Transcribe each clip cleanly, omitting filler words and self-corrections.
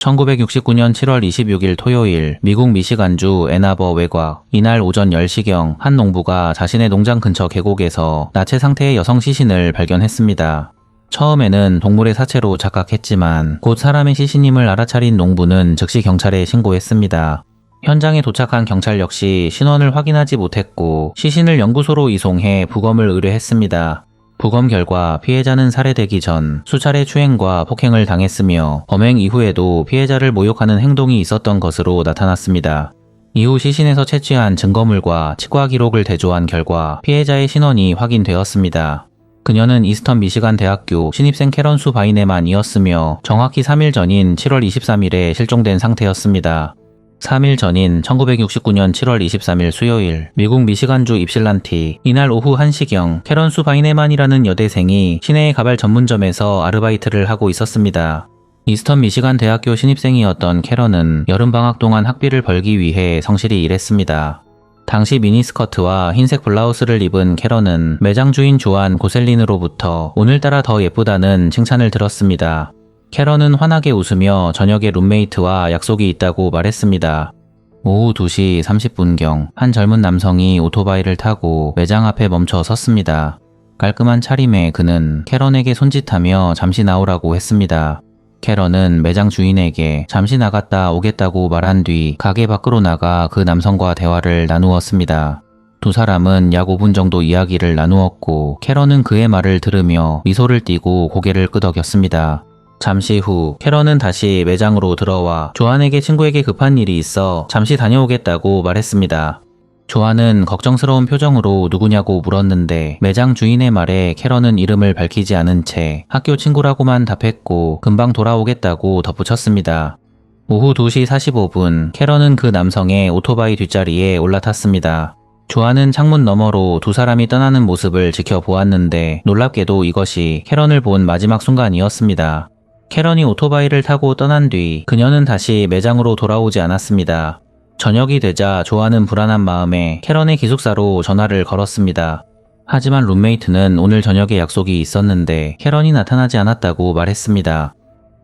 1969년 7월 26일 토요일 미국 미시간주 애나버 외곽. 이날 오전 10시경 한 농부가 자신의 농장 근처 계곡에서 나체 상태의 여성 시신을 발견했습니다. 처음에는 동물의 사체로 착각했지만 곧 사람의 시신임을 알아차린 농부는 즉시 경찰에 신고했습니다. 현장에 도착한 경찰 역시 신원을 확인하지 못했고 시신을 연구소로 이송해 부검을 의뢰했습니다. 부검 결과 피해자는 살해되기 전 수차례 추행과 폭행을 당했으며 범행 이후에도 피해자를 모욕하는 행동이 있었던 것으로 나타났습니다. 이후 시신에서 채취한 증거물과 치과 기록을 대조한 결과 피해자의 신원이 확인되었습니다. 그녀는 이스턴 미시간 대학교 신입생 캐런 수 바이네만이었으며 정확히 3일 전인 7월 23일에 실종된 상태였습니다. 3일 전인 1969년 7월 23일 수요일 미국 미시간주 입실란티. 이날 오후 1시경 캐런 수 바이네만이라는 여대생이 시내의 가발 전문점에서 아르바이트를 하고 있었습니다. 이스턴 미시간 대학교 신입생이었던 캐런은 여름방학 동안 학비를 벌기 위해 성실히 일했습니다. 당시 미니스커트와 흰색 블라우스를 입은 캐런은 매장 주인 조안 고셀린으로부터 오늘따라 더 예쁘다는 칭찬을 들었습니다. 캐런은 환하게 웃으며 저녁에 룸메이트와 약속이 있다고 말했습니다. 오후 2시 30분경 한 젊은 남성이 오토바이를 타고 매장 앞에 멈춰 섰습니다. 깔끔한 차림에 그는 캐런에게 손짓하며 잠시 나오라고 했습니다. 캐런은 매장 주인에게 잠시 나갔다 오겠다고 말한 뒤 가게 밖으로 나가 그 남성과 대화를 나누었습니다. 두 사람은 약 5분 정도 이야기를 나누었고 캐런은 그의 말을 들으며 미소를 띠고 고개를 끄덕였습니다. 잠시 후 캐런은 다시 매장으로 들어와 조안에게 친구에게 급한 일이 있어 잠시 다녀오겠다고 말했습니다. 조안은 걱정스러운 표정으로 누구냐고 물었는데 매장 주인의 말에 캐런은 이름을 밝히지 않은 채 학교 친구라고만 답했고 금방 돌아오겠다고 덧붙였습니다. 오후 2시 45분 캐런은 그 남성의 오토바이 뒷자리에 올라탔습니다. 조안은 창문 너머로 두 사람이 떠나는 모습을 지켜보았는데 놀랍게도 이것이 캐런을 본 마지막 순간이었습니다. 캐런이 오토바이를 타고 떠난 뒤 그녀는 다시 매장으로 돌아오지 않았습니다. 저녁이 되자 조안은 불안한 마음에 캐런의 기숙사로 전화를 걸었습니다. 하지만 룸메이트는 오늘 저녁에 약속이 있었는데 캐런이 나타나지 않았다고 말했습니다.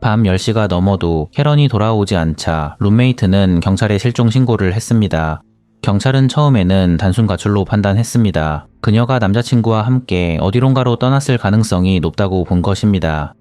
밤 10시가 넘어도 캐런이 돌아오지 않자 룸메이트는 경찰에 실종 신고를 했습니다. 경찰은 처음에는 단순 가출로 판단했습니다. 그녀가 남자친구와 함께 어디론가로 떠났을 가능성이 높다고 본 것입니다.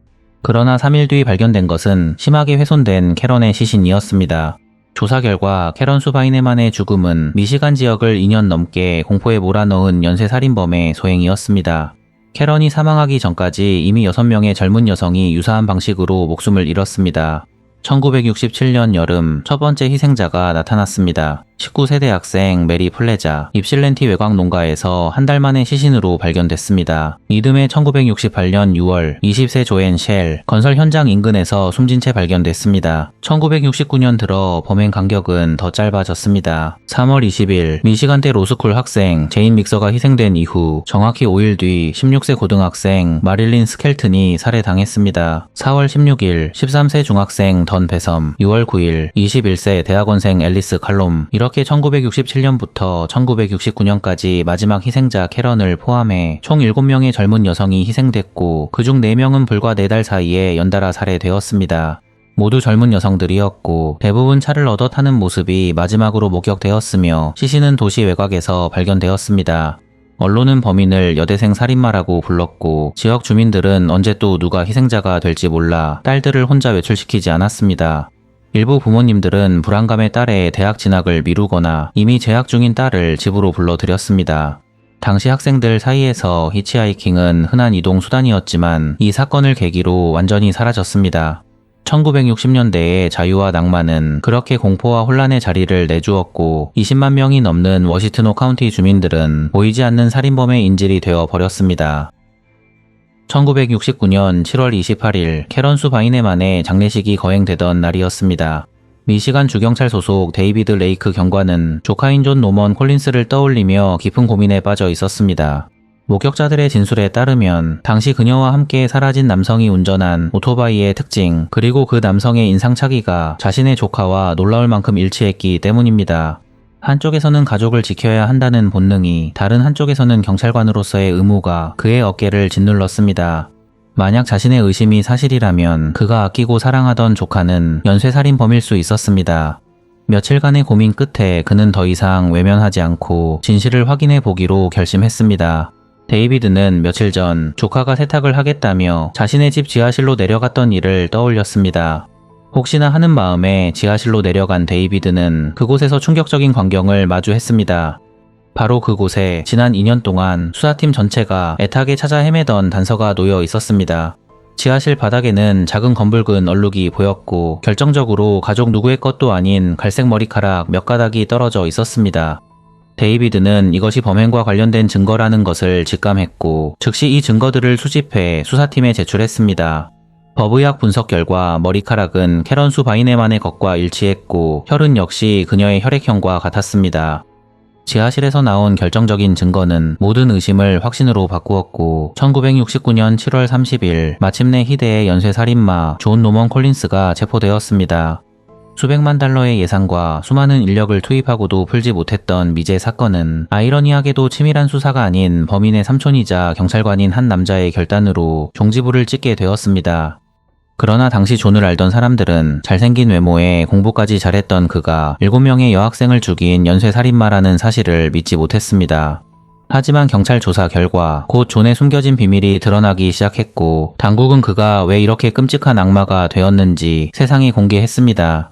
그러나 3일 뒤 발견된 것은 심하게 훼손된 캐런의 시신이었습니다. 조사 결과 캐런 수 바이네만의 죽음은 미시간 지역을 2년 넘게 공포에 몰아넣은 연쇄살인범의 소행이었습니다. 캐런이 사망하기 전까지 이미 6명의 젊은 여성이 유사한 방식으로 목숨을 잃었습니다. 1967년 여름 첫 번째 희생자가 나타났습니다. 19세대 학생 메리 플레자, 입실렌티 외곽 농가에서 한 달 만에 시신으로 발견됐습니다. 이듬해 1968년 6월 20세 조앤 쉘, 건설 현장 인근에서 숨진 채 발견됐습니다. 1969년 들어 범행 간격은 더 짧아졌습니다. 3월 20일 미시간대 로스쿨 학생 제인 믹서가 희생된 이후 정확히 5일 뒤 16세 고등학생 마릴린 스켈튼이 살해당했습니다. 4월 16일 13세 중학생 던 배섬, 6월 9일 21세 대학원생 앨리스 칼롬. 이렇게 1967년부터 1969년까지 마지막 희생자 캐런을 포함해 총 7명의 젊은 여성이 희생됐고 그중 4명은 불과 4달 사이에 연달아 살해되었습니다. 모두 젊은 여성들이었고 대부분 차를 얻어 타는 모습이 마지막으로 목격되었으며 시신은 도시 외곽에서 발견되었습니다. 언론은 범인을 여대생 살인마라고 불렀고 지역 주민들은 언제 또 누가 희생자가 될지 몰라 딸들을 혼자 외출시키지 않았습니다. 일부 부모님들은 불안감에 딸의 대학 진학을 미루거나 이미 재학 중인 딸을 집으로 불러들였습니다. 당시 학생들 사이에서 히치하이킹은 흔한 이동 수단이었지만 이 사건을 계기로 완전히 사라졌습니다. 1960년대의 자유와 낭만은 그렇게 공포와 혼란의 자리를 내주었고 20만 명이 넘는 워시트노 카운티 주민들은 보이지 않는 살인범의 인질이 되어 버렸습니다. 1969년 7월 28일 캐런 수 바이네만의 장례식이 거행되던 날이었습니다. 미시간 주경찰 소속 데이비드 레이크 경관은 조카인 존 노먼 콜린스를 떠올리며 깊은 고민에 빠져 있었습니다. 목격자들의 진술에 따르면 당시 그녀와 함께 사라진 남성이 운전한 오토바이의 특징 그리고 그 남성의 인상착의가 자신의 조카와 놀라울 만큼 일치했기 때문입니다. 한쪽에서는 가족을 지켜야 한다는 본능이 다른 한쪽에서는 경찰관으로서의 의무가 그의 어깨를 짓눌렀습니다. 만약 자신의 의심이 사실이라면 그가 아끼고 사랑하던 조카는 연쇄살인범일 수 있었습니다. 며칠간의 고민 끝에 그는 더 이상 외면하지 않고 진실을 확인해 보기로 결심했습니다. 데이비드는 며칠 전 조카가 세탁을 하겠다며 자신의 집 지하실로 내려갔던 일을 떠올렸습니다. 혹시나 하는 마음에 지하실로 내려간 데이비드는 그곳에서 충격적인 광경을 마주했습니다. 바로 그곳에 지난 2년 동안 수사팀 전체가 애타게 찾아 헤매던 단서가 놓여 있었습니다. 지하실 바닥에는 작은 검붉은 얼룩이 보였고 결정적으로 가족 누구의 것도 아닌 갈색 머리카락 몇 가닥이 떨어져 있었습니다. 데이비드는 이것이 범행과 관련된 증거라는 것을 직감했고 즉시 이 증거들을 수집해 수사팀에 제출했습니다. 법의학 분석 결과 머리카락은 캐런수 바이네만의 것과 일치했고 혈흔 역시 그녀의 혈액형과 같았습니다. 지하실에서 나온 결정적인 증거는 모든 의심을 확신으로 바꾸었고 1969년 7월 30일 마침내 희대의 연쇄살인마 존 노먼 콜린스가 체포되었습니다. 수백만 달러의 예산과 수많은 인력을 투입하고도 풀지 못했던 미제 사건은 아이러니하게도 치밀한 수사가 아닌 범인의 삼촌이자 경찰관인 한 남자의 결단으로 종지부를 찍게 되었습니다. 그러나 당시 존을 알던 사람들은 잘생긴 외모에 공부까지 잘했던 그가 7명의 여학생을 죽인 연쇄살인마라는 사실을 믿지 못했습니다. 하지만 경찰 조사 결과 곧 존의 숨겨진 비밀이 드러나기 시작했고 당국은 그가 왜 이렇게 끔찍한 악마가 되었는지 세상에 공개했습니다.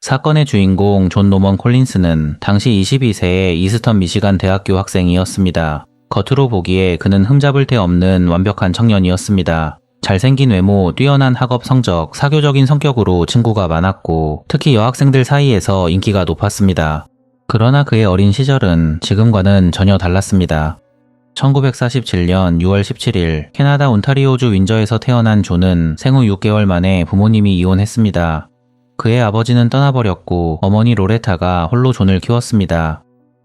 사건의 주인공 존 노먼 콜린스는 당시 22세의 이스턴 미시간 대학교 학생이었습니다. 겉으로 보기에 그는 흠잡을 데 없는 완벽한 청년이었습니다. 잘생긴 외모, 뛰어난 학업 성적, 사교적인 성격으로 친구가 많았고 특히 여학생들 사이에서 인기가 높았습니다. 그러나 그의 어린 시절은 지금과는 전혀 달랐습니다. 1947년 6월 17일 캐나다 온타리오주 윈저에서 태어난 존은 생후 6개월 만에 부모님이 이혼했습니다. 그의 아버지는 떠나버렸고 어머니 로레타가 홀로 존을 키웠습니다.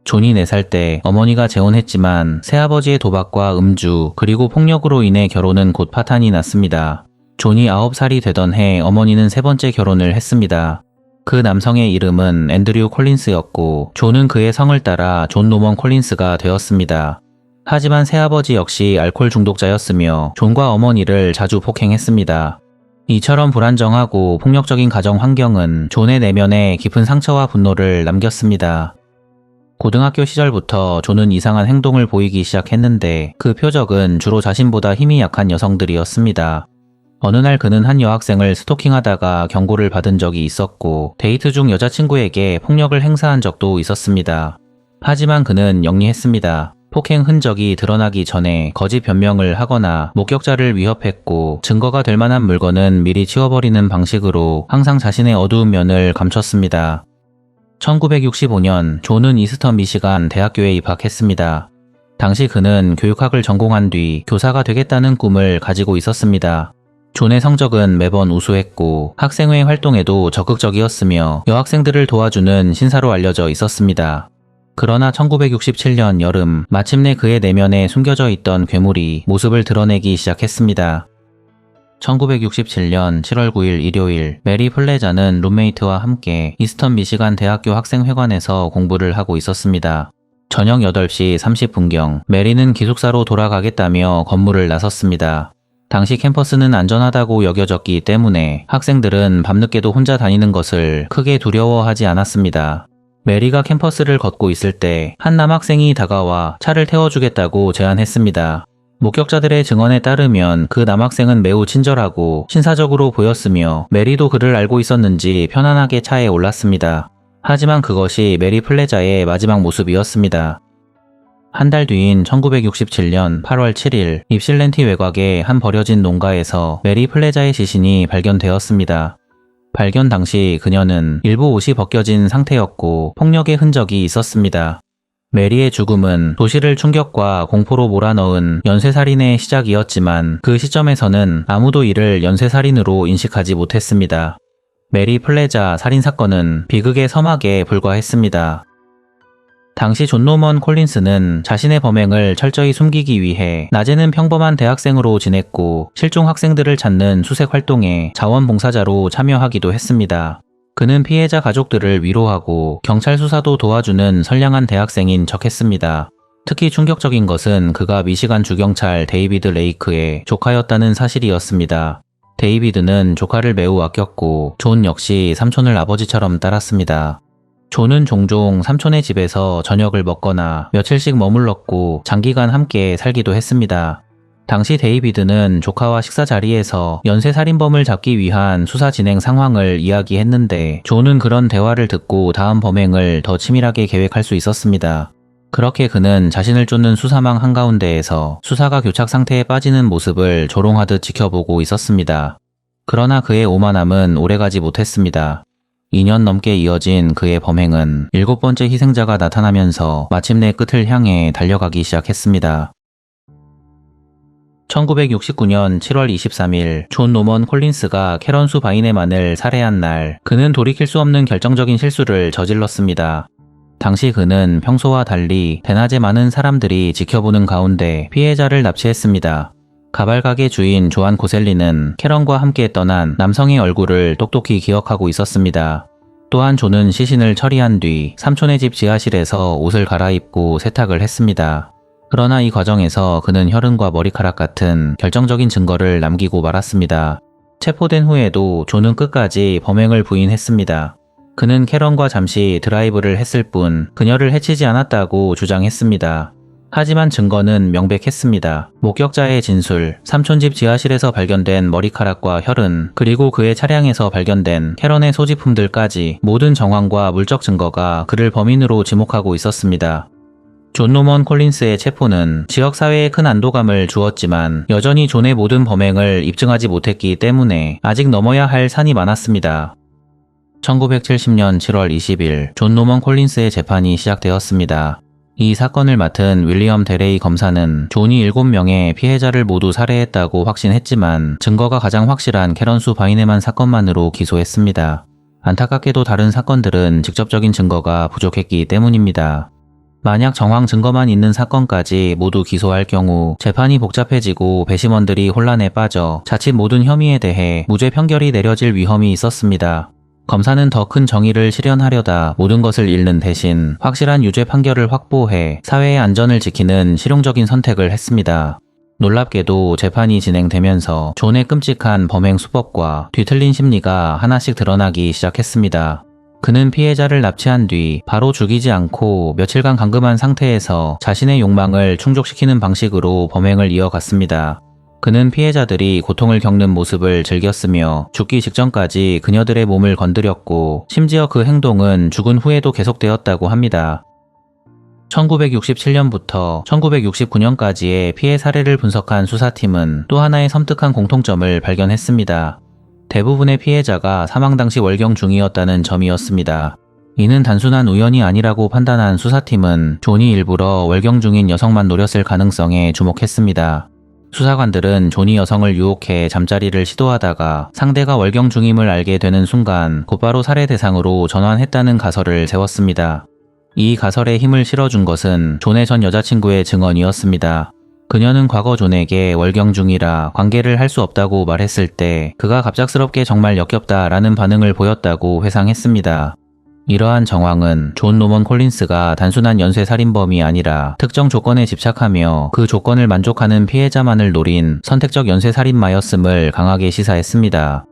존이 4살 때 어머니가 재혼했지만 새아버지의 도박과 음주 그리고 폭력으로 인해 결혼은 곧 파탄이 났습니다. 존이 9살이 되던 해 어머니는 3번째 결혼을 했습니다. 그 남성의 이름은 앤드류 콜린스였고 존은 그의 성을 따라 존 노먼 콜린스가 되었습니다. 하지만 새아버지 역시 알코올 중독자였으며 존과 어머니를 자주 폭행했습니다. 이처럼 불안정하고 폭력적인 가정 환경은 존의 내면에 깊은 상처와 분노를 남겼습니다. 고등학교 시절부터 존은 이상한 행동을 보이기 시작했는데 그 표적은 주로 자신보다 힘이 약한 여성들이었습니다. 어느 날 그는 한 여학생을 스토킹하다가 경고를 받은 적이 있었고 데이트 중 여자친구에게 폭력을 행사한 적도 있었습니다. 하지만 그는 영리했습니다. 폭행 흔적이 드러나기 전에 거짓 변명을 하거나 목격자를 위협했고 증거가 될 만한 물건은 미리 치워버리는 방식으로 항상 자신의 어두운 면을 감췄습니다. 1965년 존은 이스턴 미시간 대학교에 입학했습니다. 당시 그는 교육학을 전공한 뒤 교사가 되겠다는 꿈을 가지고 있었습니다. 존의 성적은 매번 우수했고 학생회 활동에도 적극적이었으며 여학생들을 도와주는 신사로 알려져 있었습니다. 그러나 1967년 여름 마침내 그의 내면에 숨겨져 있던 괴물이 모습을 드러내기 시작했습니다. 1967년 7월 9일 일요일 메리 플레자는 룸메이트와 함께 이스턴 미시간 대학교 학생회관에서 공부를 하고 있었습니다. 저녁 8시 30분경 메리는 기숙사로 돌아가겠다며 건물을 나섰습니다. 당시 캠퍼스는 안전하다고 여겨졌기 때문에 학생들은 밤늦게도 혼자 다니는 것을 크게 두려워하지 않았습니다. 메리가 캠퍼스를 걷고 있을 때 한 남학생이 다가와 차를 태워주겠다고 제안했습니다. 목격자들의 증언에 따르면 그 남학생은 매우 친절하고 신사적으로 보였으며 메리도 그를 알고 있었는지 편안하게 차에 올랐습니다. 하지만 그것이 메리 플레자의 마지막 모습이었습니다. 한 달 뒤인 1967년 8월 7일 입실렌티 외곽의 한 버려진 농가에서 메리 플레자의 시신이 발견되었습니다. 발견 당시 그녀는 일부 옷이 벗겨진 상태였고 폭력의 흔적이 있었습니다. 메리의 죽음은 도시를 충격과 공포로 몰아넣은 연쇄살인의 시작이었지만 그 시점에서는 아무도 이를 연쇄살인으로 인식하지 못했습니다. 메리 플레자 살인사건은 비극의 서막에 불과했습니다. 당시 존 노먼 콜린스는 자신의 범행을 철저히 숨기기 위해 낮에는 평범한 대학생으로 지냈고 실종 학생들을 찾는 수색 활동에 자원봉사자로 참여하기도 했습니다. 그는 피해자 가족들을 위로하고 경찰 수사도 도와주는 선량한 대학생인 척했습니다. 특히 충격적인 것은 그가 미시간 주경찰 데이비드 레이크의 조카였다는 사실이었습니다. 데이비드는 조카를 매우 아꼈고 존 역시 삼촌을 아버지처럼 따랐습니다. 존은 종종 삼촌의 집에서 저녁을 먹거나 며칠씩 머물렀고 장기간 함께 살기도 했습니다. 당시 데이비드는 조카와 식사 자리에서 연쇄살인범을 잡기 위한 수사 진행 상황을 이야기했는데 존은 그런 대화를 듣고 다음 범행을 더 치밀하게 계획할 수 있었습니다. 그렇게 그는 자신을 쫓는 수사망 한가운데에서 수사가 교착 상태에 빠지는 모습을 조롱하듯 지켜보고 있었습니다. 그러나 그의 오만함은 오래가지 못했습니다. 2년 넘게 이어진 그의 범행은 7번째 희생자가 나타나면서 마침내 끝을 향해 달려가기 시작했습니다. 1969년 7월 23일 존 노먼 콜린스가 캐런 수 바이네만을 살해한 날, 그는 돌이킬 수 없는 결정적인 실수를 저질렀습니다. 당시 그는 평소와 달리 대낮에 많은 사람들이 지켜보는 가운데 피해자를 납치했습니다. 가발가게 주인 조안 고셀리는 캐런과 함께 떠난 남성의 얼굴을 똑똑히 기억하고 있었습니다. 또한 존은 시신을 처리한 뒤 삼촌의 집 지하실에서 옷을 갈아입고 세탁을 했습니다. 그러나 이 과정에서 그는 혈흔과 머리카락 같은 결정적인 증거를 남기고 말았습니다. 체포된 후에도 존은 끝까지 범행을 부인했습니다. 그는 캐런과 잠시 드라이브를 했을 뿐 그녀를 해치지 않았다고 주장했습니다. 하지만 증거는 명백했습니다. 목격자의 진술, 삼촌 집 지하실에서 발견된 머리카락과 혈흔, 그리고 그의 차량에서 발견된 캐런의 소지품들까지 모든 정황과 물적 증거가 그를 범인으로 지목하고 있었습니다. 존 노먼 콜린스의 체포는 지역사회에 큰 안도감을 주었지만 여전히 존의 모든 범행을 입증하지 못했기 때문에 아직 넘어야 할 산이 많았습니다. 1970년 7월 20일 존 노먼 콜린스의 재판이 시작되었습니다. 이 사건을 맡은 윌리엄 데레이 검사는 존이 7명의 피해자를 모두 살해했다고 확신했지만 증거가 가장 확실한 캐런 수 바이네만 사건만으로 기소했습니다. 안타깝게도 다른 사건들은 직접적인 증거가 부족했기 때문입니다. 만약 정황 증거만 있는 사건까지 모두 기소할 경우 재판이 복잡해지고 배심원들이 혼란에 빠져 자칫 모든 혐의에 대해 무죄 판결이 내려질 위험이 있었습니다. 검사는 더 큰 정의를 실현하려다 모든 것을 잃는 대신 확실한 유죄 판결을 확보해 사회의 안전을 지키는 실용적인 선택을 했습니다. 놀랍게도 재판이 진행되면서 존의 끔찍한 범행 수법과 뒤틀린 심리가 하나씩 드러나기 시작했습니다. 그는 피해자를 납치한 뒤 바로 죽이지 않고 며칠간 감금한 상태에서 자신의 욕망을 충족시키는 방식으로 범행을 이어갔습니다. 그는 피해자들이 고통을 겪는 모습을 즐겼으며 죽기 직전까지 그녀들의 몸을 건드렸고 심지어 그 행동은 죽은 후에도 계속되었다고 합니다. 1967년부터 1969년까지의 피해 사례를 분석한 수사팀은 또 하나의 섬뜩한 공통점을 발견했습니다. 대부분의 피해자가 사망 당시 월경 중이었다는 점이었습니다. 이는 단순한 우연이 아니라고 판단한 수사팀은 존이 일부러 월경 중인 여성만 노렸을 가능성에 주목했습니다. 수사관들은 존이 여성을 유혹해 잠자리를 시도하다가 상대가 월경 중임을 알게 되는 순간 곧바로 살해 대상으로 전환했다는 가설을 세웠습니다. 이 가설에 힘을 실어준 것은 존의 전 여자친구의 증언이었습니다. 그녀는 과거 존에게 월경 중이라 관계를 할 수 없다고 말했을 때 그가 갑작스럽게 정말 역겹다라는 반응을 보였다고 회상했습니다. 이러한 정황은 존 노먼 콜린스가 단순한 연쇄살인범이 아니라 특정 조건에 집착하며 그 조건을 만족하는 피해자만을 노린 선택적 연쇄살인마였음을 강하게 시사했습니다.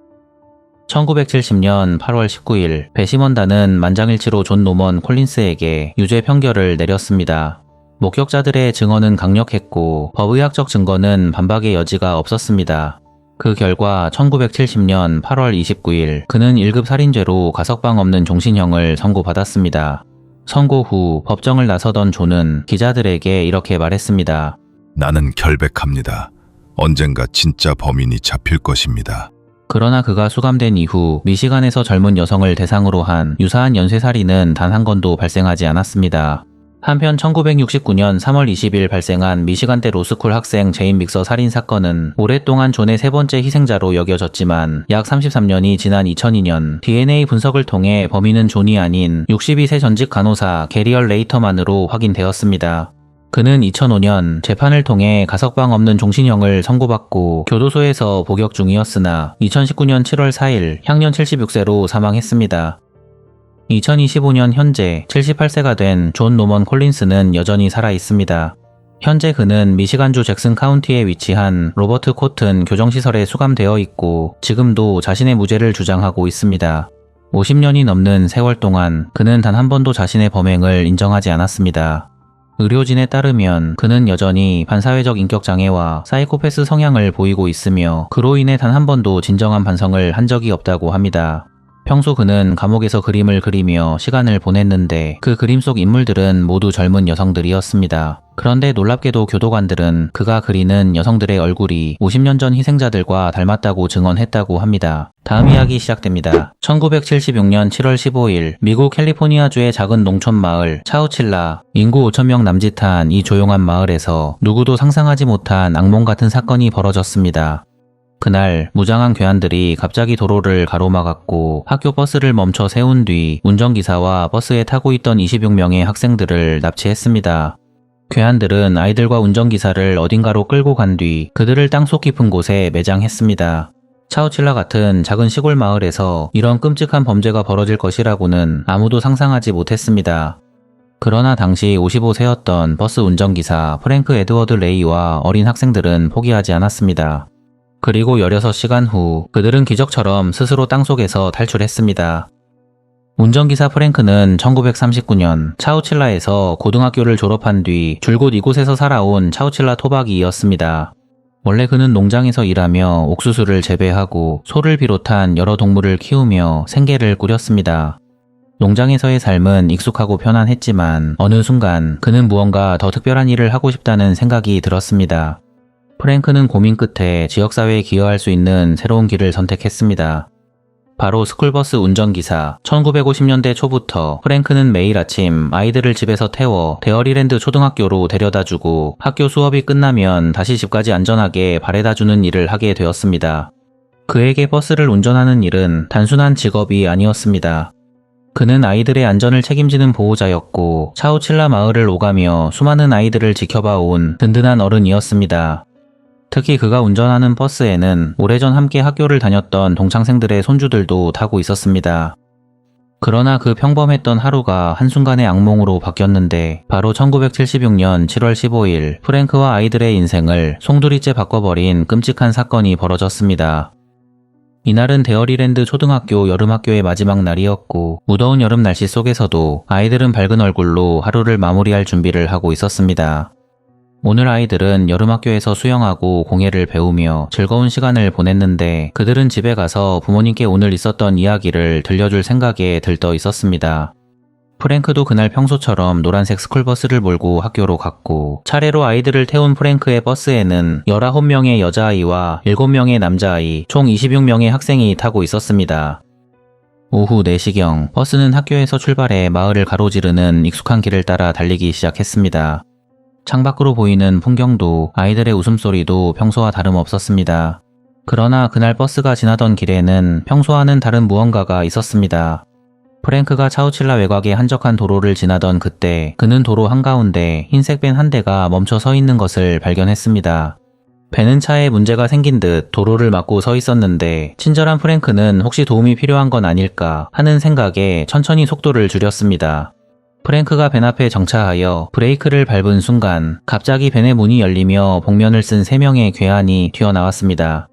1970년 8월 19일 배심원단은 만장일치로 존 노먼 콜린스에게 유죄 판결을 내렸습니다. 목격자들의 증언은 강력했고 법의학적 증거는 반박의 여지가 없었습니다. 그 결과 1970년 8월 29일 그는 1급 살인죄로 가석방 없는 종신형을 선고받았습니다. 선고 후 법정을 나서던 존은 기자들에게 이렇게 말했습니다. 나는 결백합니다. 언젠가 진짜 범인이 잡힐 것입니다. 그러나 그가 수감된 이후 미시간에서 젊은 여성을 대상으로 한 유사한 연쇄살인은 단 한 건도 발생하지 않았습니다. 한편 1969년 3월 20일 발생한 미시간대 로스쿨 학생 제인 믹서 살인 사건은 오랫동안 존의 세 번째 희생자로 여겨졌지만 약 33년이 지난 2002년 DNA 분석을 통해 범인은 존이 아닌 62세 전직 간호사 게리얼 레이터만으로 확인되었습니다. 그는 2005년 재판을 통해 가석방 없는 종신형을 선고받고 교도소에서 복역 중이었으나 2019년 7월 4일 향년 76세로 사망했습니다. 2025년 현재 78세가 된 존 노먼 콜린스는 여전히 살아 있습니다. 현재 그는 미시간주 잭슨 카운티에 위치한 로버트 코튼 교정시설에 수감되어 있고 지금도 자신의 무죄를 주장하고 있습니다. 50년이 넘는 세월 동안 그는 단 한 번도 자신의 범행을 인정하지 않았습니다. 의료진에 따르면 그는 여전히 반사회적 인격장애와 사이코패스 성향을 보이고 있으며 그로 인해 단 한 번도 진정한 반성을 한 적이 없다고 합니다. 평소 그는 감옥에서 그림을 그리며 시간을 보냈는데 그 그림 속 인물들은 모두 젊은 여성들이었습니다. 그런데 놀랍게도 교도관들은 그가 그리는 여성들의 얼굴이 50년 전 희생자들과 닮았다고 증언했다고 합니다. 다음 이야기 시작됩니다. 1976년 7월 15일 미국 캘리포니아주의 작은 농촌 마을 차우칠라, 인구 5,000명 남짓한 이 조용한 마을에서 누구도 상상하지 못한 악몽 같은 사건이 벌어졌습니다. 그날 무장한 괴한들이 갑자기 도로를 가로막았고 학교 버스를 멈춰 세운 뒤 운전기사와 버스에 타고 있던 26명의 학생들을 납치했습니다. 괴한들은 아이들과 운전기사를 어딘가로 끌고 간 뒤 그들을 땅속 깊은 곳에 매장했습니다. 차우칠라 같은 작은 시골 마을에서 이런 끔찍한 범죄가 벌어질 것이라고는 아무도 상상하지 못했습니다. 그러나 당시 55세였던 버스 운전기사 프랭크 에드워드 레이와 어린 학생들은 포기하지 않았습니다. 그리고 16시간 후 그들은 기적처럼 스스로 땅속에서 탈출했습니다. 운전기사 프랭크는 1939년 차우칠라에서 고등학교를 졸업한 뒤 줄곧 이곳에서 살아온 차우칠라 토박이였습니다. 원래 그는 농장에서 일하며 옥수수를 재배하고 소를 비롯한 여러 동물을 키우며 생계를 꾸렸습니다. 농장에서의 삶은 익숙하고 편안했지만 어느 순간 그는 무언가 더 특별한 일을 하고 싶다는 생각이 들었습니다. 프랭크는 고민 끝에 지역사회에 기여할 수 있는 새로운 길을 선택했습니다. 바로 스쿨버스 운전기사. 1950년대 초부터 프랭크는 매일 아침 아이들을 집에서 태워 데어리랜드 초등학교로 데려다주고 학교 수업이 끝나면 다시 집까지 안전하게 바래다주는 일을 하게 되었습니다. 그에게 버스를 운전하는 일은 단순한 직업이 아니었습니다. 그는 아이들의 안전을 책임지는 보호자였고 차우칠라 마을을 오가며 수많은 아이들을 지켜봐온 든든한 어른이었습니다. 특히 그가 운전하는 버스에는 오래전 함께 학교를 다녔던 동창생들의 손주들도 타고 있었습니다. 그러나 그 평범했던 하루가 한순간에 악몽으로 바뀌었는데 바로 1976년 7월 15일 프랭크와 아이들의 인생을 송두리째 바꿔버린 끔찍한 사건이 벌어졌습니다. 이날은 데어리랜드 초등학교 여름학교의 마지막 날이었고 무더운 여름 날씨 속에서도 아이들은 밝은 얼굴로 하루를 마무리할 준비를 하고 있었습니다. 오늘 아이들은 여름학교에서 수영하고 공예를 배우며 즐거운 시간을 보냈는데 그들은 집에 가서 부모님께 오늘 있었던 이야기를 들려줄 생각에 들떠 있었습니다. 프랭크도 그날 평소처럼 노란색 스쿨버스를 몰고 학교로 갔고 차례로 아이들을 태운 프랭크의 버스에는 19명의 여자아이와 7명의 남자아이 총 26명의 학생이 타고 있었습니다. 오후 4시경 버스는 학교에서 출발해 마을을 가로지르는 익숙한 길을 따라 달리기 시작했습니다. 창밖으로 보이는 풍경도 아이들의 웃음소리도 평소와 다름없었습니다. 그러나 그날 버스가 지나던 길에는 평소와는 다른 무언가가 있었습니다. 프랭크가 차우칠라 외곽의 한적한 도로를 지나던 그때 그는 도로 한가운데 흰색 밴 한 대가 멈춰 서 있는 것을 발견했습니다. 밴은 차에 문제가 생긴 듯 도로를 막고 서 있었는데 친절한 프랭크는 혹시 도움이 필요한 건 아닐까 하는 생각에 천천히 속도를 줄였습니다. 프랭크가 밴 앞에 정차하여 브레이크를 밟은 순간 갑자기 밴의 문이 열리며 복면을 쓴 3명의 괴한이 튀어나왔습니다.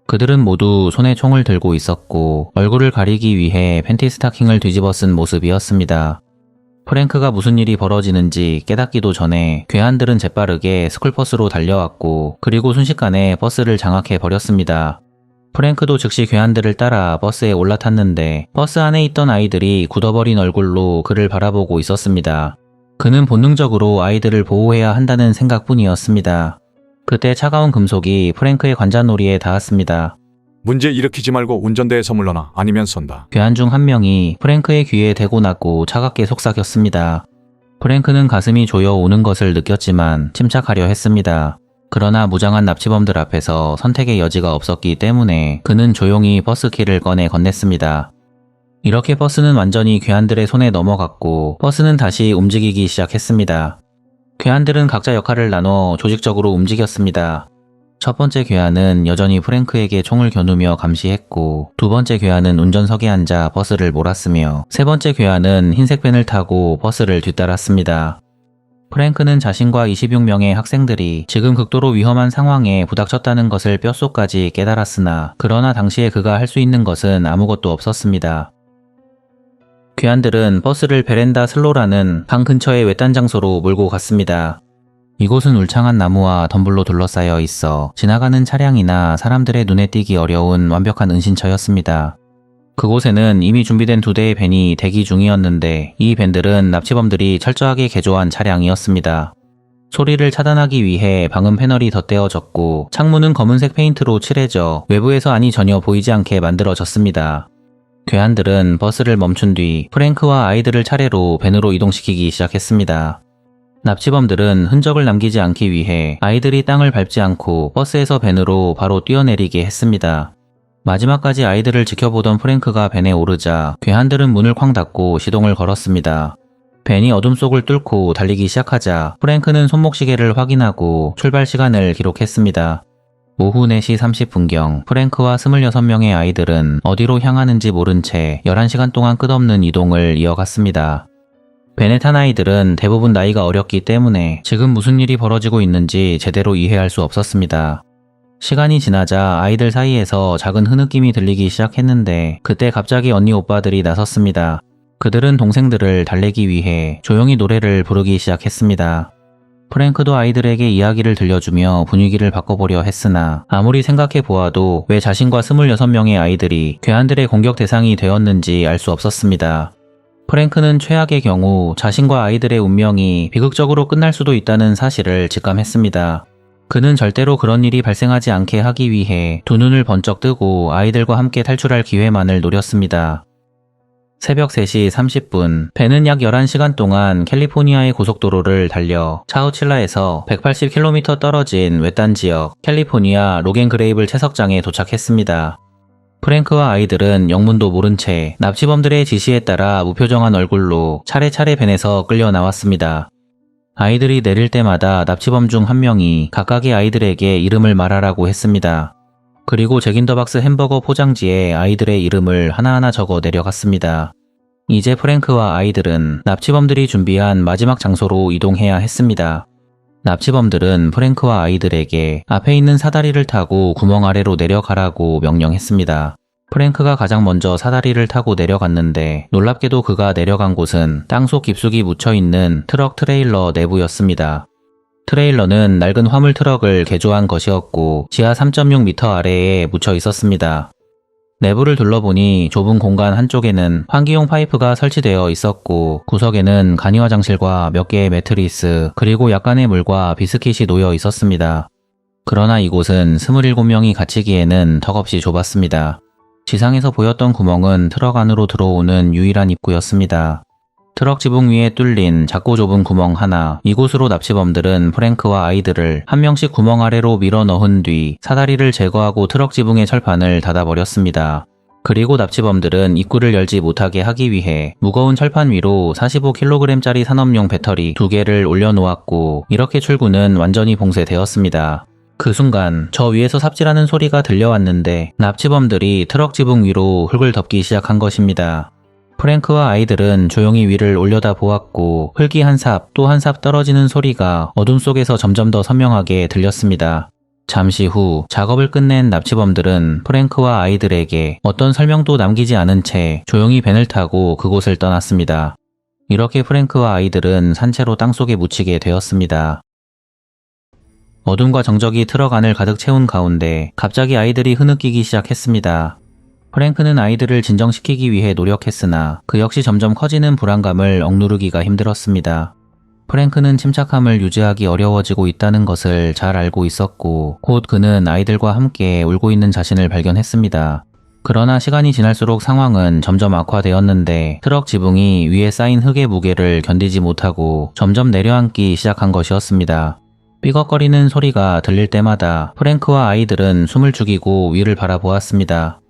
그들은 모두 손에 총을 들고 있었고 얼굴을 가리기 위해 팬티 스타킹을 뒤집어 쓴 모습이었습니다. 프랭크가 무슨 일이 벌어지는지 깨닫기도 전에 괴한들은 재빠르게 스쿨버스로 달려왔고 그리고 순식간에 버스를 장악해 버렸습니다. 프랭크도 즉시 괴한들을 따라 버스에 올라탔는데 버스 안에 있던 아이들이 굳어버린 얼굴로 그를 바라보고 있었습니다. 그는 본능적으로 아이들을 보호해야 한다는 생각뿐이었습니다. 그때 차가운 금속이 프랭크의 관자놀이에 닿았습니다. 문제 일으키지 말고 운전대에서 물러나 아니면 쏜다. 괴한 중 한 명이 프랭크의 귀에 대고 났고 차갑게 속삭였습니다. 프랭크는 가슴이 조여오는 것을 느꼈지만 침착하려 했습니다. 그러나 무장한 납치범들 앞에서 선택의 여지가 없었기 때문에 그는 조용히 버스키를 꺼내 건넸습니다. 이렇게 버스는 완전히 괴한들의 손에 넘어갔고 버스는 다시 움직이기 시작했습니다. 괴한들은 각자 역할을 나눠 조직적으로 움직였습니다. 첫 번째 괴한은 여전히 프랭크에게 총을 겨누며 감시했고, 두 번째 괴한은 운전석에 앉아 버스를 몰았으며, 세 번째 괴한은 흰색 밴을 타고 버스를 뒤따랐습니다. 프랭크는 자신과 26명의 학생들이 지금 극도로 위험한 상황에 부닥쳤다는 것을 뼛속까지 깨달았으나, 그러나 당시에 그가 할 수 있는 것은 아무것도 없었습니다. 괴한들은 버스를 베렌다 슬로라는 강 근처의 외딴 장소로 몰고 갔습니다. 이곳은 울창한 나무와 덤불로 둘러싸여 있어 지나가는 차량이나 사람들의 눈에 띄기 어려운 완벽한 은신처였습니다. 그곳에는 이미 준비된 2대의 밴이 대기 중이었는데, 이 밴들은 납치범들이 철저하게 개조한 차량이었습니다. 소리를 차단하기 위해 방음 패널이 덧대어졌고, 창문은 검은색 페인트로 칠해져 외부에서 안이 전혀 보이지 않게 만들어졌습니다. 괴한들은 버스를 멈춘 뒤 프랭크와 아이들을 차례로 밴으로 이동시키기 시작했습니다. 납치범들은 흔적을 남기지 않기 위해 아이들이 땅을 밟지 않고 버스에서 밴으로 바로 뛰어내리게 했습니다. 마지막까지 아이들을 지켜보던 프랭크가 밴에 오르자 괴한들은 문을 쾅 닫고 시동을 걸었습니다. 밴이 어둠 속을 뚫고 달리기 시작하자 프랭크는 손목시계를 확인하고 출발 시간을 기록했습니다. 오후 4시 30분경 프랭크와 26명의 아이들은 어디로 향하는지 모른 채 11시간 동안 끝없는 이동을 이어갔습니다. 밴에 탄 아이들은 대부분 나이가 어렸기 때문에 지금 무슨 일이 벌어지고 있는지 제대로 이해할 수 없었습니다. 시간이 지나자 아이들 사이에서 작은 흐느낌이 들리기 시작했는데, 그때 갑자기 언니 오빠들이 나섰습니다. 그들은 동생들을 달래기 위해 조용히 노래를 부르기 시작했습니다. 프랭크도 아이들에게 이야기를 들려주며 분위기를 바꿔보려 했으나, 아무리 생각해 보아도 왜 자신과 26명의 아이들이 괴한들의 공격 대상이 되었는지 알 수 없었습니다. 프랭크는 최악의 경우 자신과 아이들의 운명이 비극적으로 끝날 수도 있다는 사실을 직감했습니다. 그는 절대로 그런 일이 발생하지 않게 하기 위해 두 눈을 번쩍 뜨고 아이들과 함께 탈출할 기회만을 노렸습니다. 새벽 3시 30분, 밴은 약 11시간 동안 캘리포니아의 고속도로를 달려 차우칠라에서 180km 떨어진 외딴 지역 캘리포니아 로겐그레이블 채석장에 도착했습니다. 프랭크와 아이들은 영문도 모른 채 납치범들의 지시에 따라 무표정한 얼굴로 차례차례 밴에서 끌려 나왔습니다. 아이들이 내릴 때마다 납치범 중 한 명이 각각의 아이들에게 이름을 말하라고 했습니다. 그리고 잭인더박스 햄버거 포장지에 아이들의 이름을 하나하나 적어 내려갔습니다. 이제 프랭크와 아이들은 납치범들이 준비한 마지막 장소로 이동해야 했습니다. 납치범들은 프랭크와 아이들에게 앞에 있는 사다리를 타고 구멍 아래로 내려가라고 명령했습니다. 프랭크가 가장 먼저 사다리를 타고 내려갔는데, 놀랍게도 그가 내려간 곳은 땅속 깊숙이 묻혀있는 트럭 트레일러 내부였습니다. 트레일러는 낡은 화물 트럭을 개조한 것이었고 지하 3.6m 아래에 묻혀 있었습니다. 내부를 둘러보니 좁은 공간 한쪽에는 환기용 파이프가 설치되어 있었고, 구석에는 간이 화장실과 몇 개의 매트리스, 그리고 약간의 물과 비스킷이 놓여 있었습니다. 그러나 이곳은 27명이 갇히기에는 턱없이 좁았습니다. 지상에서 보였던 구멍은 트럭 안으로 들어오는 유일한 입구였습니다. 트럭 지붕 위에 뚫린 작고 좁은 구멍 하나, 이곳으로 납치범들은 프랭크와 아이들을 한 명씩 구멍 아래로 밀어 넣은 뒤 사다리를 제거하고 트럭 지붕의 철판을 닫아버렸습니다. 그리고 납치범들은 입구를 열지 못하게 하기 위해 무거운 철판 위로 45kg짜리 산업용 배터리 2개를 올려놓았고, 이렇게 출구는 완전히 봉쇄되었습니다. 그 순간 저 위에서 삽질하는 소리가 들려왔는데, 납치범들이 트럭 지붕 위로 흙을 덮기 시작한 것입니다. 프랭크와 아이들은 조용히 위를 올려다 보았고, 흙이 한 삽 또 한 삽 떨어지는 소리가 어둠 속에서 점점 더 선명하게 들렸습니다. 잠시 후 작업을 끝낸 납치범들은 프랭크와 아이들에게 어떤 설명도 남기지 않은 채 조용히 밴을 타고 그곳을 떠났습니다. 이렇게 프랭크와 아이들은 산채로 땅속에 묻히게 되었습니다. 어둠과 정적이 트럭 안을 가득 채운 가운데 갑자기 아이들이 흐느끼기 시작했습니다. 프랭크는 아이들을 진정시키기 위해 노력했으나 그 역시 점점 커지는 불안감을 억누르기가 힘들었습니다. 프랭크는 침착함을 유지하기 어려워지고 있다는 것을 잘 알고 있었고, 곧 그는 아이들과 함께 울고 있는 자신을 발견했습니다. 그러나 시간이 지날수록 상황은 점점 악화되었는데, 트럭 지붕이 위에 쌓인 흙의 무게를 견디지 못하고 점점 내려앉기 시작한 것이었습니다. 삐걱거리는 소리가 들릴 때마다 프랭크와 아이들은 숨을 죽이고 위를 바라보았습니다.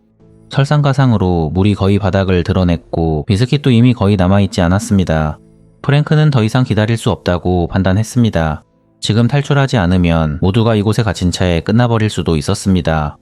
설상가상으로 물이 거의 바닥을 드러냈고 비스킷도 이미 거의 남아있지 않았습니다. 프랭크는 더 이상 기다릴 수 없다고 판단했습니다. 지금 탈출하지 않으면 모두가 이곳에 갇힌 채 끝나버릴 수도 있었습니다.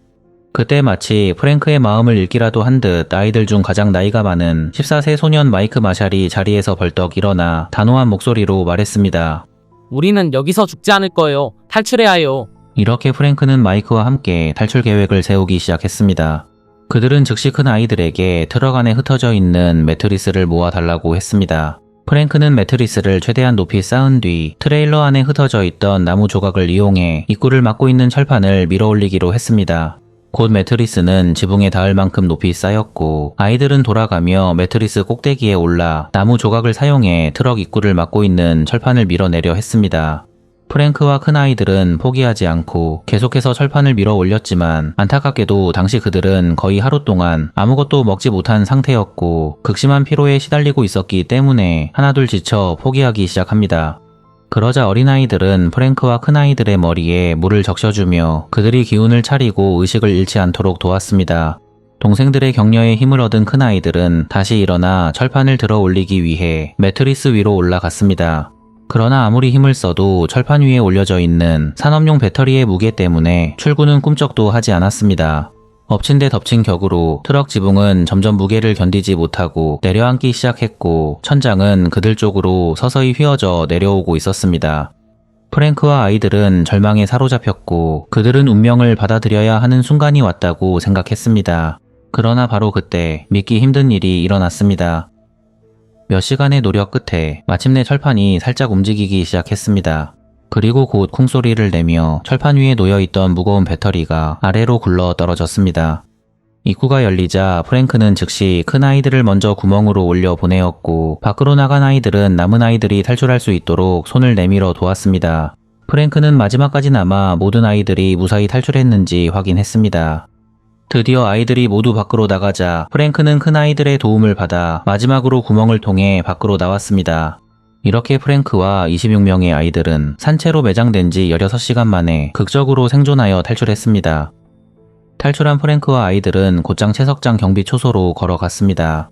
그때 마치 프랭크의 마음을 읽기라도 한 듯 아이들 중 가장 나이가 많은 14세 소년 마이크 마샬이 자리에서 벌떡 일어나 단호한 목소리로 말했습니다. 우리는 여기서 죽지 않을 거예요. 탈출해야 해요. 이렇게 프랭크는 마이크와 함께 탈출 계획을 세우기 시작했습니다. 그들은 즉시 큰 아이들에게 트럭 안에 흩어져 있는 매트리스를 모아달라고 했습니다. 프랭크는 매트리스를 최대한 높이 쌓은 뒤 트레일러 안에 흩어져 있던 나무 조각을 이용해 입구를 막고 있는 철판을 밀어 올리기로 했습니다. 곧 매트리스는 지붕에 닿을 만큼 높이 쌓였고 아이들은 돌아가며 매트리스 꼭대기에 올라 나무 조각을 사용해 트럭 입구를 막고 있는 철판을 밀어내려 했습니다. 프랭크와 큰아이들은 포기하지 않고 계속해서 철판을 밀어 올렸지만 안타깝게도 당시 그들은 거의 하루 동안 아무것도 먹지 못한 상태였고 극심한 피로에 시달리고 있었기 때문에 하나둘 지쳐 포기하기 시작합니다. 그러자 어린아이들은 프랭크와 큰아이들의 머리에 물을 적셔주며 그들이 기운을 차리고 의식을 잃지 않도록 도왔습니다. 동생들의 격려에 힘을 얻은 큰아이들은 다시 일어나 철판을 들어 올리기 위해 매트리스 위로 올라갔습니다. 그러나 아무리 힘을 써도 철판 위에 올려져 있는 산업용 배터리의 무게 때문에 출구는 꿈쩍도 하지 않았습니다. 엎친 데 덮친 격으로 트럭 지붕은 점점 무게를 견디지 못하고 내려앉기 시작했고 천장은 그들 쪽으로 서서히 휘어져 내려오고 있었습니다. 프랭크와 아이들은 절망에 사로잡혔고 그들은 운명을 받아들여야 하는 순간이 왔다고 생각했습니다. 그러나 바로 그때 믿기 힘든 일이 일어났습니다. 몇 시간의 노력 끝에 마침내 철판이 살짝 움직이기 시작했습니다. 그리고 곧 쿵소리를 내며 철판 위에 놓여있던 무거운 배터리가 아래로 굴러 떨어졌습니다. 입구가 열리자 프랭크는 즉시 큰 아이들을 먼저 구멍으로 올려 보내었고 밖으로 나간 아이들은 남은 아이들이 탈출할 수 있도록 손을 내밀어 도왔습니다. 프랭크는 마지막까지 남아 모든 아이들이 무사히 탈출했는지 확인했습니다. 드디어 아이들이 모두 밖으로 나가자 프랭크는 큰 아이들의 도움을 받아 마지막으로 구멍을 통해 밖으로 나왔습니다. 이렇게 프랭크와 26명의 아이들은 산채로 매장된 지 16시간 만에 극적으로 생존하여 탈출했습니다. 탈출한 프랭크와 아이들은 곧장 채석장 경비 초소로 걸어갔습니다.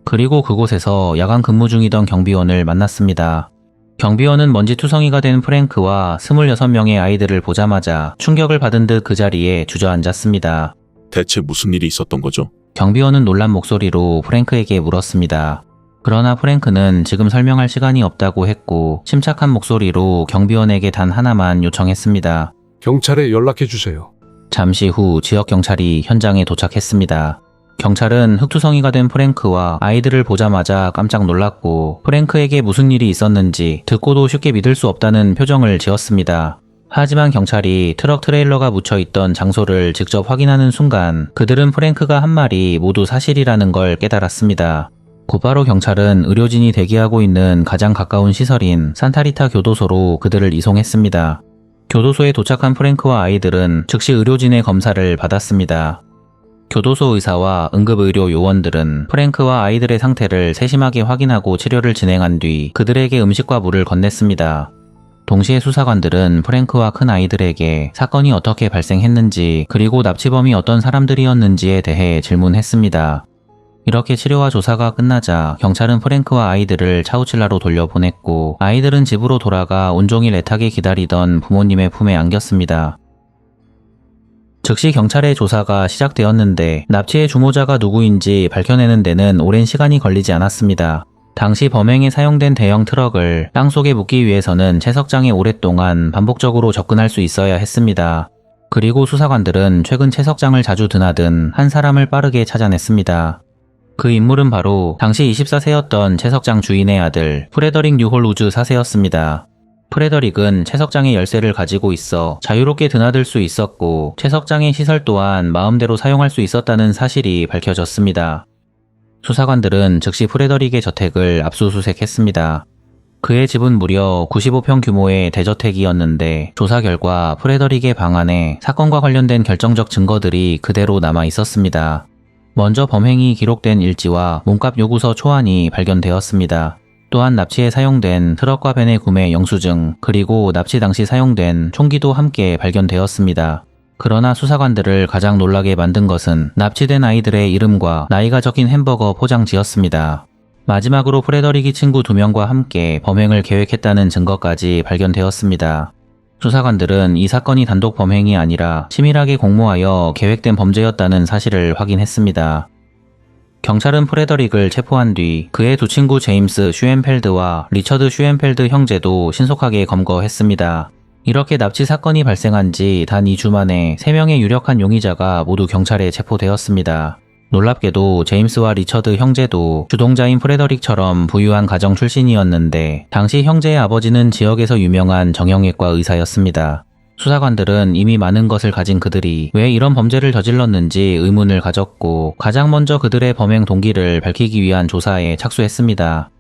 그리고 그곳에서 야간 근무 중이던 경비원을 만났습니다. 경비원은 먼지투성이가 된 프랭크와 26명의 아이들을 보자마자 충격을 받은 듯 그 자리에 주저앉았습니다. 대체 무슨 일이 있었던 거죠? 경비원은 놀란 목소리로 프랭크에게 물었습니다. 그러나 프랭크는 지금 설명할 시간이 없다고 했고 침착한 목소리로 경비원에게 단 하나만 요청했습니다. 경찰에 연락해 주세요. 잠시 후 지역경찰이 현장에 도착했습니다. 경찰은 흑투성이가 된 프랭크와 아이들을 보자마자 깜짝 놀랐고 프랭크에게 무슨 일이 있었는지 듣고도 쉽게 믿을 수 없다는 표정을 지었습니다. 하지만 경찰이 트럭 트레일러가 묻혀있던 장소를 직접 확인하는 순간 그들은 프랭크가 한 말이 모두 사실이라는 걸 깨달았습니다. 곧바로 경찰은 의료진이 대기하고 있는 가장 가까운 시설인 산타리타 교도소로 그들을 이송했습니다. 교도소에 도착한 프랭크와 아이들은 즉시 의료진의 검사를 받았습니다. 교도소 의사와 응급의료 요원들은 프랭크와 아이들의 상태를 세심하게 확인하고 치료를 진행한 뒤 그들에게 음식과 물을 건넸습니다. 동시에 수사관들은 프랭크와 큰 아이들에게 사건이 어떻게 발생했는지 그리고 납치범이 어떤 사람들이었는지에 대해 질문했습니다. 이렇게 치료와 조사가 끝나자 경찰은 프랭크와 아이들을 차우칠라로 돌려보냈고 아이들은 집으로 돌아가 온종일 애타게 기다리던 부모님의 품에 안겼습니다. 즉시 경찰의 조사가 시작되었는데 납치의 주모자가 누구인지 밝혀내는 데는 오랜 시간이 걸리지 않았습니다. 당시 범행에 사용된 대형 트럭을 땅속에 묻기 위해서는 채석장에 오랫동안 반복적으로 접근할 수 있어야 했습니다. 그리고 수사관들은 최근 채석장을 자주 드나든 한 사람을 빠르게 찾아냈습니다. 그 인물은 바로 당시 24세였던 채석장 주인의 아들 프레더릭 뉴홀 우즈 4세였습니다. 프레더릭은 채석장의 열쇠를 가지고 있어 자유롭게 드나들 수 있었고 채석장의 시설 또한 마음대로 사용할 수 있었다는 사실이 밝혀졌습니다. 수사관들은 즉시 프레더릭의 저택을 압수수색했습니다. 그의 집은 무려 95평 규모의 대저택이었는데 조사 결과 프레더릭의 방 안에 사건과 관련된 결정적 증거들이 그대로 남아 있었습니다. 먼저 범행이 기록된 일지와 몸값 요구서 초안이 발견되었습니다. 또한 납치에 사용된 트럭과 벤의 구매 영수증 그리고 납치 당시 사용된 총기도 함께 발견되었습니다. 그러나 수사관들을 가장 놀라게 만든 것은 납치된 아이들의 이름과 나이가 적힌 햄버거 포장지였습니다. 마지막으로 프레더릭이 친구 2명과 함께 범행을 계획했다는 증거까지 발견되었습니다. 수사관들은 이 사건이 단독 범행이 아니라 치밀하게 공모하여 계획된 범죄였다는 사실을 확인했습니다. 경찰은 프레더릭을 체포한 뒤 그의 두 친구 제임스 슈엔펠드와 리처드 슈엔펠드 형제도 신속하게 검거했습니다. 이렇게 납치 사건이 발생한 지 단 2주 만에 3명의 유력한 용의자가 모두 경찰에 체포되었습니다. 놀랍게도 제임스와 리처드 형제도 주동자인 프레더릭처럼 부유한 가정 출신이었는데 당시 형제의 아버지는 지역에서 유명한 정형외과 의사였습니다. 수사관들은 이미 많은 것을 가진 그들이 왜 이런 범죄를 저질렀는지 의문을 가졌고 가장 먼저 그들의 범행 동기를 밝히기 위한 조사에 착수했습니다.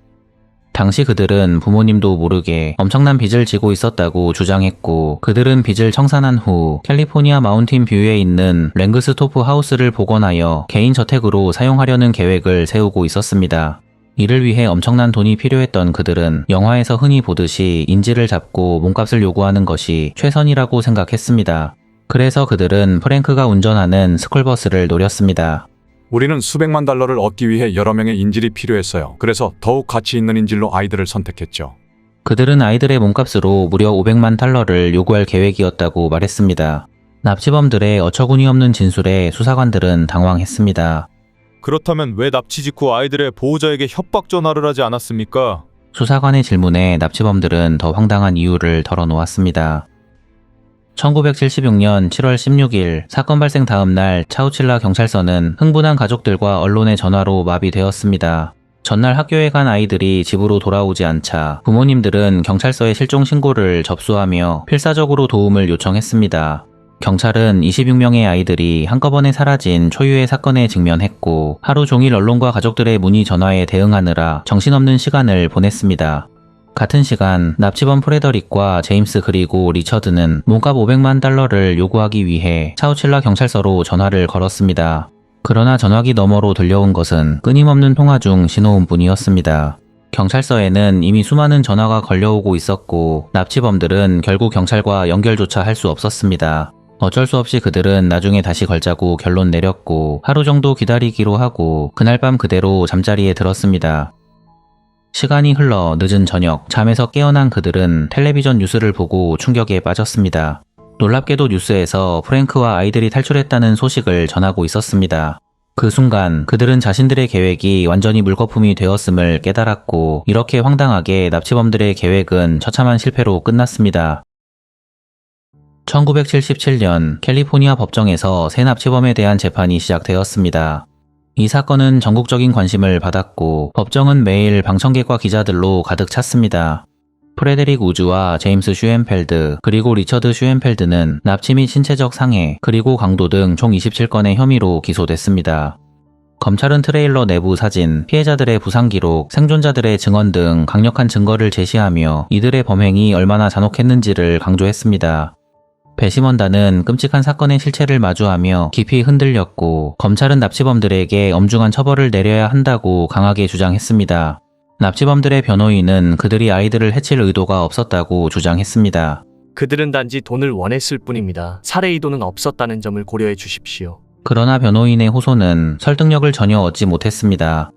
당시 그들은 부모님도 모르게 엄청난 빚을 지고 있었다고 주장했고 그들은 빚을 청산한 후 캘리포니아 마운틴 뷰에 있는 랭그스토프 하우스를 복원하여 개인 저택으로 사용하려는 계획을 세우고 있었습니다. 이를 위해 엄청난 돈이 필요했던 그들은 영화에서 흔히 보듯이 인질을 잡고 몸값을 요구하는 것이 최선이라고 생각했습니다. 그래서 그들은 프랭크가 운전하는 스쿨버스를 노렸습니다. 우리는 수백만 달러를 얻기 위해 여러 명의 인질이 필요했어요. 그래서 더욱 가치 있는 인질로 아이들을 선택했죠. 그들은 아이들의 몸값으로 무려 500만 달러를 요구할 계획이었다고 말했습니다. 납치범들의 어처구니 없는 진술에 수사관들은 당황했습니다. 그렇다면 왜 납치 직후 아이들의 보호자에게 협박 전화를 하지 않았습니까? 수사관의 질문에 납치범들은 더 황당한 이유를 털어놓았습니다. 1976년 7월 16일 사건 발생 다음 날 차우칠라 경찰서는 흥분한 가족들과 언론의 전화로 마비되었습니다. 전날 학교에 간 아이들이 집으로 돌아오지 않자 부모님들은 경찰서에 실종 신고를 접수하며 필사적으로 도움을 요청했습니다. 경찰은 26명의 아이들이 한꺼번에 사라진 초유의 사건에 직면했고 하루 종일 언론과 가족들의 문의 전화에 대응하느라 정신없는 시간을 보냈습니다. 같은 시간 납치범 프레더릭과 제임스 그리고 리처드는 몸값 500만 달러를 요구하기 위해 차우칠라 경찰서로 전화를 걸었습니다. 그러나 전화기 너머로 들려온 것은 끊임없는 통화 중 신호음뿐이었습니다. 경찰서에는 이미 수많은 전화가 걸려오고 있었고 납치범들은 결국 경찰과 연결조차 할 수 없었습니다. 어쩔 수 없이 그들은 나중에 다시 걸자고 결론 내렸고 하루 정도 기다리기로 하고 그날 밤 그대로 잠자리에 들었습니다. 시간이 흘러 늦은 저녁 잠에서 깨어난 그들은 텔레비전 뉴스를 보고 충격에 빠졌습니다. 놀랍게도 뉴스에서 프랭크와 아이들이 탈출했다는 소식을 전하고 있었습니다. 그 순간 그들은 자신들의 계획이 완전히 물거품이 되었음을 깨달았고 이렇게 황당하게 납치범들의 계획은 처참한 실패로 끝났습니다. 1977년 캘리포니아 법정에서 새 납치범에 대한 재판이 시작되었습니다. 이 사건은 전국적인 관심을 받았고 법정은 매일 방청객과 기자들로 가득 찼습니다. 프레데릭 우즈와 제임스 슈엔펠드 그리고 리처드 슈엔펠드는 납치 및 신체적 상해 그리고 강도 등 총 27건의 혐의로 기소됐습니다. 검찰은 트레일러 내부 사진, 피해자들의 부상 기록, 생존자들의 증언 등 강력한 증거를 제시하며 이들의 범행이 얼마나 잔혹했는지를 강조했습니다. 배심원단은 끔찍한 사건의 실체를 마주하며 깊이 흔들렸고 검찰은 납치범들에게 엄중한 처벌을 내려야 한다고 강하게 주장했습니다. 납치범들의 변호인은 그들이 아이들을 해칠 의도가 없었다고 주장했습니다. 그들은 단지 돈을 원했을 뿐입니다. 살해 의도는 없었다는 점을 고려해 주십시오. 그러나 변호인의 호소는 설득력을 전혀 얻지 못했습니다.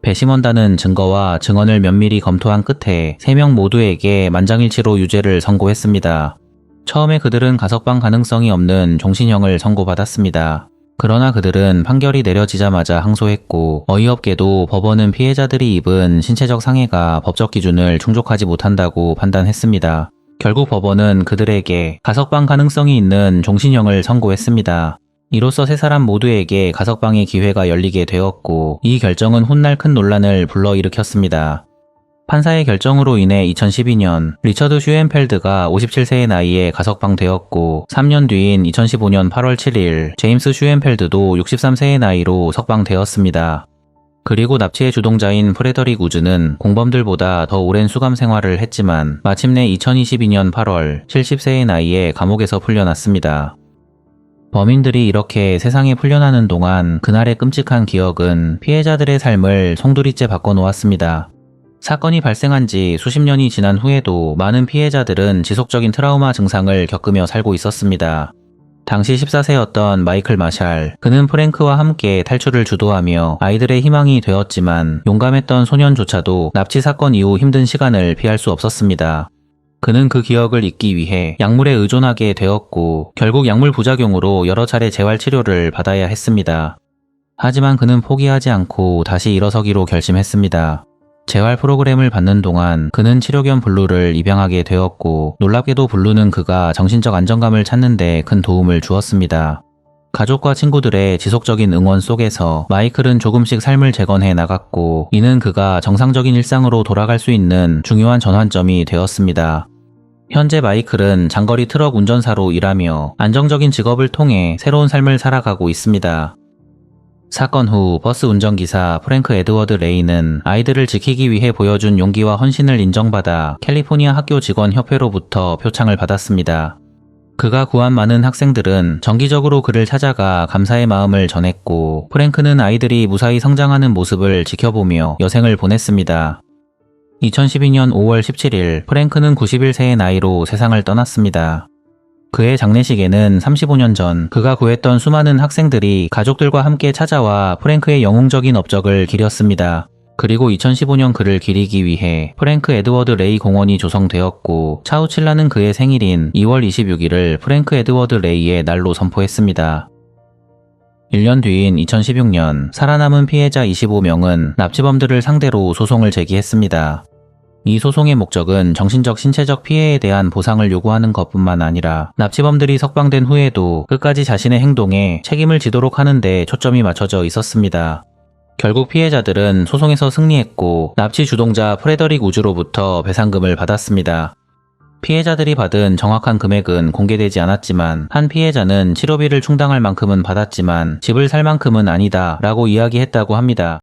배심원단은 증거와 증언을 면밀히 검토한 끝에 3명 모두에게 만장일치로 유죄를 선고했습니다. 처음에 그들은 가석방 가능성이 없는 종신형을 선고받았습니다. 그러나 그들은 판결이 내려지자마자 항소했고 어이없게도 법원은 피해자들이 입은 신체적 상해가 법적 기준을 충족하지 못한다고 판단했습니다. 결국 법원은 그들에게 가석방 가능성이 있는 종신형을 선고했습니다. 이로써 3사람 모두에게 가석방의 기회가 열리게 되었고 이 결정은 훗날 큰 논란을 불러일으켰습니다. 판사의 결정으로 인해 2012년 리처드 슈엔펠드가 57세의 나이에 가석방되었고 3년 뒤인 2015년 8월 7일 제임스 슈엔펠드도 63세의 나이로 석방되었습니다. 그리고 납치의 주동자인 프레더릭 우즈는 공범들보다 더 오랜 수감 생활을 했지만 마침내 2022년 8월 70세의 나이에 감옥에서 풀려났습니다. 범인들이 이렇게 세상에 풀려나는 동안 그날의 끔찍한 기억은 피해자들의 삶을 송두리째 바꿔놓았습니다. 사건이 발생한 지 수십 년이 지난 후에도 많은 피해자들은 지속적인 트라우마 증상을 겪으며 살고 있었습니다. 당시 14세였던 마이클 마샬, 그는 프랭크와 함께 탈출을 주도하며 아이들의 희망이 되었지만 용감했던 소년조차도 납치 사건 이후 힘든 시간을 피할 수 없었습니다. 그는 그 기억을 잊기 위해 약물에 의존하게 되었고 결국 약물 부작용으로 여러 차례 재활 치료를 받아야 했습니다. 하지만 그는 포기하지 않고 다시 일어서기로 결심했습니다. 재활 프로그램을 받는 동안 그는 치료 겸 블루를 입양하게 되었고 놀랍게도 블루는 그가 정신적 안정감을 찾는 데 큰 도움을 주었습니다. 가족과 친구들의 지속적인 응원 속에서 마이클은 조금씩 삶을 재건해 나갔고 이는 그가 정상적인 일상으로 돌아갈 수 있는 중요한 전환점이 되었습니다. 현재 마이클은 장거리 트럭 운전사로 일하며 안정적인 직업을 통해 새로운 삶을 살아가고 있습니다. 사건 후 버스 운전기사 프랭크 에드워드 레이는 아이들을 지키기 위해 보여준 용기와 헌신을 인정받아 캘리포니아 학교 직원 협회로부터 표창을 받았습니다. 그가 구한 많은 학생들은 정기적으로 그를 찾아가 감사의 마음을 전했고 프랭크는 아이들이 무사히 성장하는 모습을 지켜보며 여생을 보냈습니다. 2012년 5월 17일 프랭크는 91세의 나이로 세상을 떠났습니다. 그의 장례식에는 35년 전 그가 구했던 수많은 학생들이 가족들과 함께 찾아와 프랭크의 영웅적인 업적을 기렸습니다. 그리고 2015년 그를 기리기 위해 프랭크 에드워드 레이 공원이 조성되었고 차우칠라는 그의 생일인 2월 26일을 프랭크 에드워드 레이의 날로 선포했습니다. 1년 뒤인 2016년 살아남은 피해자 25명은 납치범들을 상대로 소송을 제기했습니다. 이 소송의 목적은 정신적 신체적 피해에 대한 보상을 요구하는 것뿐만 아니라 납치범들이 석방된 후에도 끝까지 자신의 행동에 책임을 지도록 하는 데 초점이 맞춰져 있었습니다. 결국 피해자들은 소송에서 승리했고 납치 주동자 프레더릭 우즈로부터 배상금을 받았습니다. 피해자들이 받은 정확한 금액은 공개되지 않았지만 한 피해자는 치료비를 충당할 만큼은 받았지만 집을 살 만큼은 아니다 라고 이야기했다고 합니다.